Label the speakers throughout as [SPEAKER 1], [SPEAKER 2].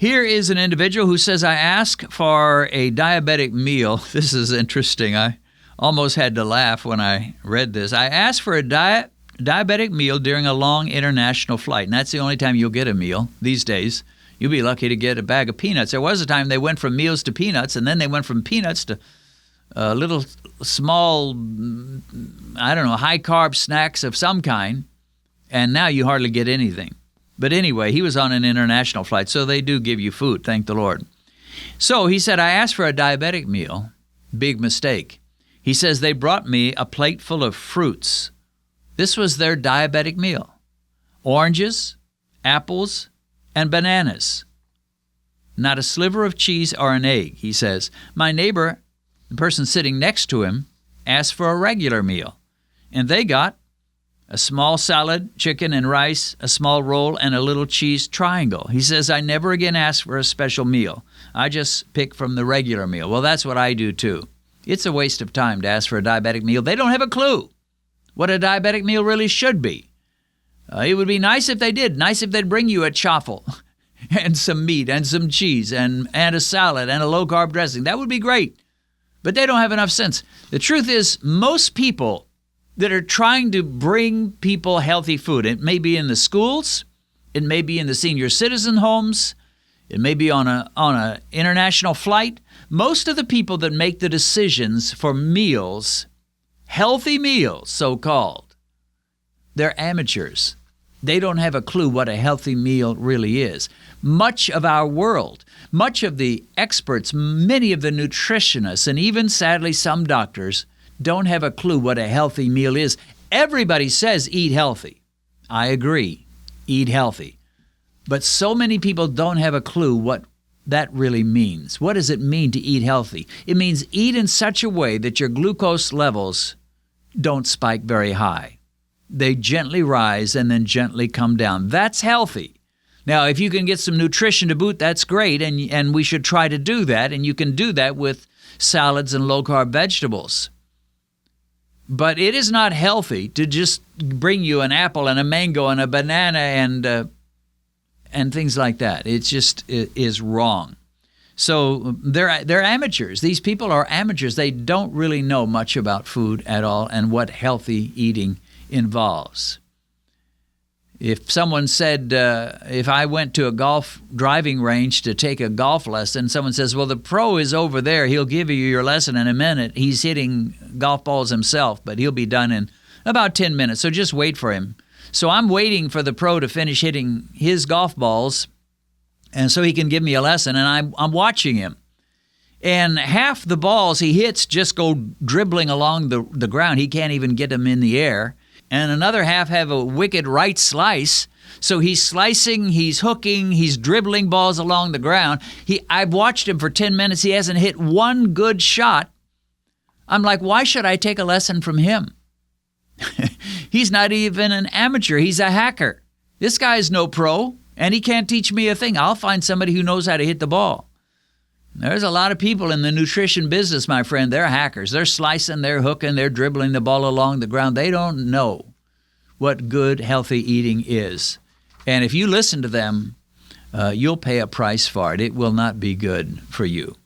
[SPEAKER 1] Here is an individual who says, I asked for a diabetic meal. This is interesting. I almost had to laugh when I read this. I asked for a diabetic meal during a long international flight, and that's the only time you'll get a meal these days. You'll be lucky to get a bag of peanuts. There was a time they went from meals to peanuts, and then they went from peanuts to little small, high-carb snacks of some kind, and now you hardly get anything. But anyway, he was on an international flight, so they do give you food, thank the Lord. So he said, I asked for a diabetic meal. Big mistake. He says they brought me a plate full of fruits. This was their diabetic meal. Oranges, apples, and bananas. Not a sliver of cheese or an egg, he says. My neighbor, the person sitting next to him, asked for a regular meal, and they got a small salad, chicken and rice, a small roll, and a little cheese triangle. He says, I never again ask for a special meal. I just pick from the regular meal. Well, that's what I do too. It's a waste of time to ask for a diabetic meal. They don't have a clue what a diabetic meal really should be. It would be nice if they did. Nice if they'd bring you a chaffle and some meat and some cheese and a salad and a low-carb dressing. That would be great. But they don't have enough sense. The truth is, most people that are trying to bring people healthy food, it may be in the schools, it may be in the senior citizen homes, it may be on a international flight. Most of the people that make the decisions for meals, healthy meals, so-called, they're amateurs. They don't have a clue what a healthy meal really is. Much of our world, much of the experts, many of the nutritionists, and even sadly some doctors don't have a clue what a healthy meal is. Everybody says eat healthy. I agree, eat healthy. But so many people don't have a clue what that really means. What does it mean to eat healthy? It means eat in such a way that your glucose levels don't spike very high. They gently rise and then gently come down. That's healthy. Now, if you can get some nutrition to boot, that's great, and we should try to do that, and you can do that with salads and low-carb vegetables. But it is not healthy to just bring you an apple and a mango and a banana and things like that. It just is wrong. So they're amateurs. These people are amateurs. They don't really know much about food at all and what healthy eating involves. If someone said, if I went to a golf driving range to take a golf lesson, someone says, well, the pro is over there. He'll give you your lesson in a minute. He's hitting golf balls himself, but he'll be done in about 10 minutes. So just wait for him. So I'm waiting for the pro to finish hitting his golf balls, and so he can give me a lesson, and I'm watching him. And half the balls he hits just go dribbling along the ground. He can't even get them in the air. And another half have a wicked right slice. So he's slicing, he's hooking, he's dribbling balls along the ground. I've watched him for 10 minutes. He hasn't hit one good shot. I'm like, why should I take a lesson from him? He's not even an amateur. He's a hacker. This guy's no pro, and he can't teach me a thing. I'll find somebody who knows how to hit the ball. There's a lot of people in the nutrition business, my friend. They're hackers. They're slicing, they're hooking, they're dribbling the ball along the ground. They don't know what good, healthy eating is. And if you listen to them, you'll pay a price for it. It will not be good for you.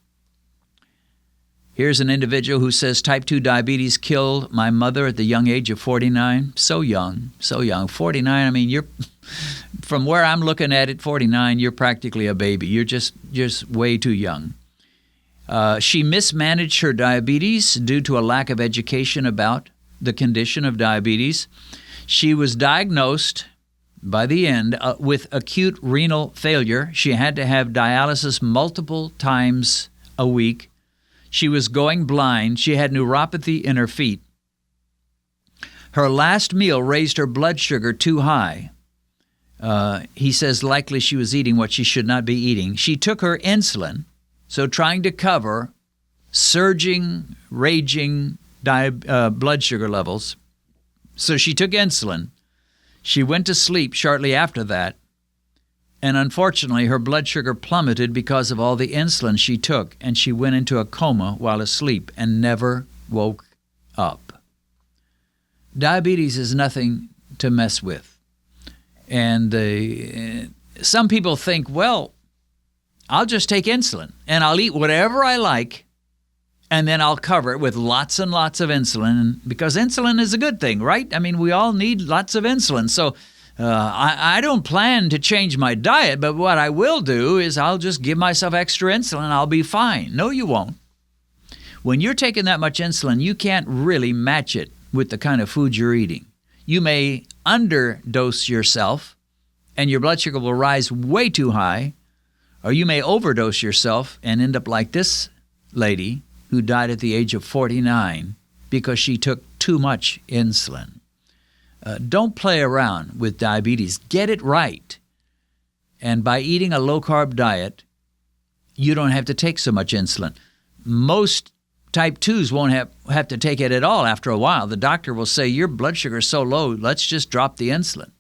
[SPEAKER 1] Here's an individual who says, type 2 diabetes killed my mother at the young age of 49. So young, so young. 49, I mean, you're... From where I'm looking at it, 49, you're practically a baby. You're just way too young. She mismanaged her diabetes due to a lack of education about the condition of diabetes. She was diagnosed by the end with acute renal failure. She had to have dialysis multiple times a week. She was going blind. She had neuropathy in her feet. Her last meal raised her blood sugar too high. He says likely she was eating what she should not be eating. She took her insulin, so trying to cover surging, raging blood sugar levels. So she took insulin. She went to sleep shortly after that, and unfortunately her blood sugar plummeted because of all the insulin she took, and she went into a coma while asleep and never woke up. Diabetes is nothing to mess with. And some people think, well, I'll just take insulin, and I'll eat whatever I like, and then I'll cover it with lots and lots of insulin, because insulin is a good thing, right? I mean, we all need lots of insulin. So I don't plan to change my diet, but what I will do is I'll just give myself extra insulin. I'll be fine. No, you won't. When you're taking that much insulin, you can't really match it with the kind of food you're eating. You may underdose yourself, and your blood sugar will rise way too high, or you may overdose yourself and end up like this lady who died at the age of 49 because she took too much insulin. Don't play around with diabetes. Get it right. And by eating a low-carb diet, you don't have to take so much insulin. Most type 2s won't have to take it at all after a while. The doctor will say, your blood sugar is so low, let's just drop the insulin.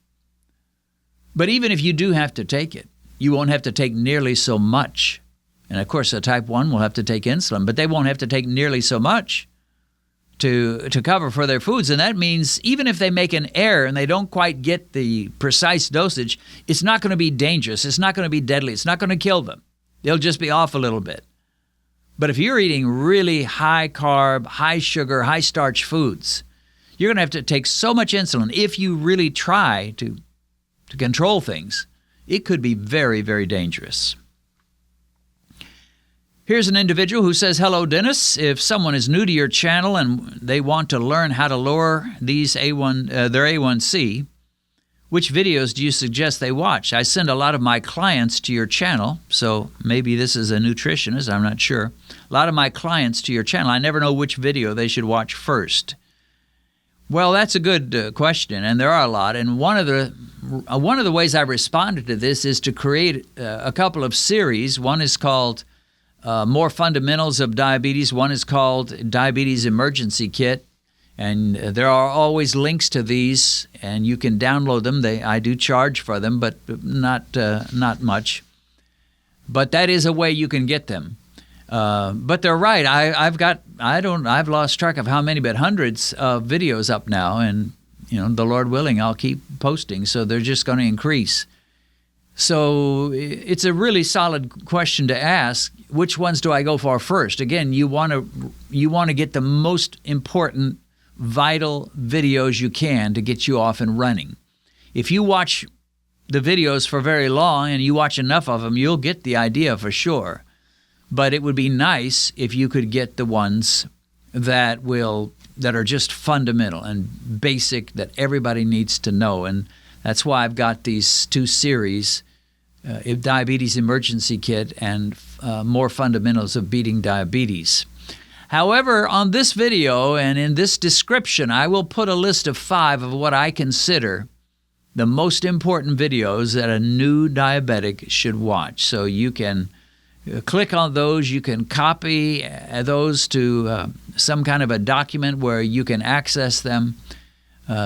[SPEAKER 1] But even if you do have to take it, you won't have to take nearly so much. And of course, a type 1 will have to take insulin, but they won't have to take nearly so much to cover for their foods. And that means even if they make an error and they don't quite get the precise dosage, it's not going to be dangerous. It's not going to be deadly. It's not going to kill them. They'll just be off a little bit. But if you're eating really high carb, high sugar, high starch foods, you're going to have to take so much insulin. If you really try to control things, it could be very, very dangerous. Here's an individual who says, hello, Dennis. If someone is new to your channel and they want to learn how to lower their A1C, which videos do you suggest they watch? I send a lot of my clients to your channel, so maybe this is a nutritionist, I'm not sure. A lot of my clients to your channel. I never know which video they should watch first. Well, that's a good question, and there are a lot. And one of the ways I've responded to this is to create a couple of series. One is called More Fundamentals of Diabetes. One is called Diabetes Emergency Kit. And there are always links to these, and you can download them. I do charge for them, but not much. But that is a way you can get them. But they're right. I've lost track of how many, but hundreds of videos up now, and the Lord willing, I'll keep posting. So they're just going to increase. So it's a really solid question to ask. Which ones do I go for first? Again, you want to get the most important, vital videos you can to get you off and running. If you watch the videos for very long and you watch enough of them, you'll get the idea for sure. But it would be nice if you could get the ones that are just fundamental and basic that everybody needs to know. And that's why I've got these two series, Diabetes Emergency Kit and More Fundamentals of Beating Diabetes. However, on this video and in this description, I will put a list of 5 of what I consider the most important videos that a new diabetic should watch. So you can click on those. You can copy those to some kind of a document where you can access them.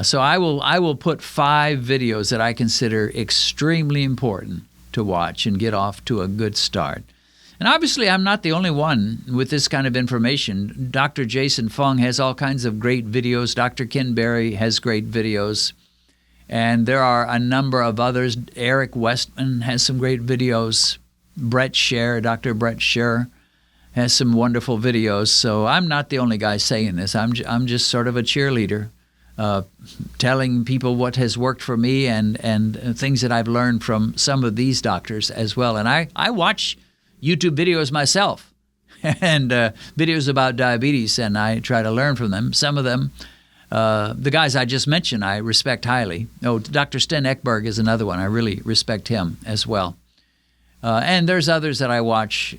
[SPEAKER 1] So I will put 5 videos that I consider extremely important to watch and get off to a good start. And obviously, I'm not the only one with this kind of information. Dr. Jason Fung has all kinds of great videos. Dr. Ken Berry has great videos. And there are a number of others. Eric Westman has some great videos. Dr. Brett Scher has some wonderful videos. So I'm not the only guy saying this. I'm just sort of a cheerleader, telling people what has worked for me and things that I've learned from some of these doctors as well. And I watch YouTube videos myself and videos about diabetes, and I try to learn from them. Some of them, the guys I just mentioned, I respect highly. Oh, Dr. Sten Ekberg is another one. I really respect him as well. And there's others that I watch.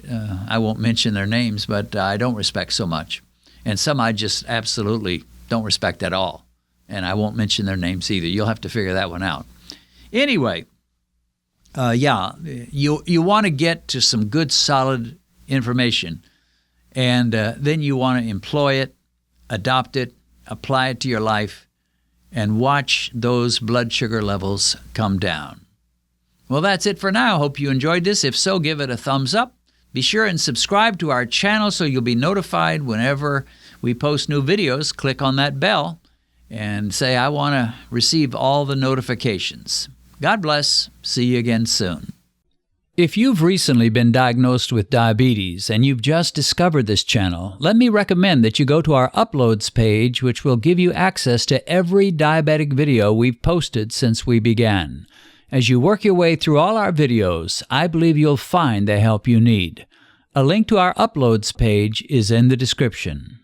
[SPEAKER 1] I won't mention their names, but I don't respect so much. And some I just absolutely don't respect at all. And I won't mention their names either. You'll have to figure that one out. Anyway, you want to get to some good, solid information. And then you want to employ it, adopt it, apply it to your life, and watch those blood sugar levels come down. Well, that's it for now. Hope you enjoyed this. If so, give it a thumbs up. Be sure and subscribe to our channel so you'll be notified whenever we post new videos. Click on that bell and say, I want to receive all the notifications. God bless. See you again soon.
[SPEAKER 2] If you've recently been diagnosed with diabetes and you've just discovered this channel, let me recommend that you go to our Uploads page, which will give you access to every diabetic video we've posted since we began. As you work your way through all our videos, I believe you'll find the help you need. A link to our Uploads page is in the description.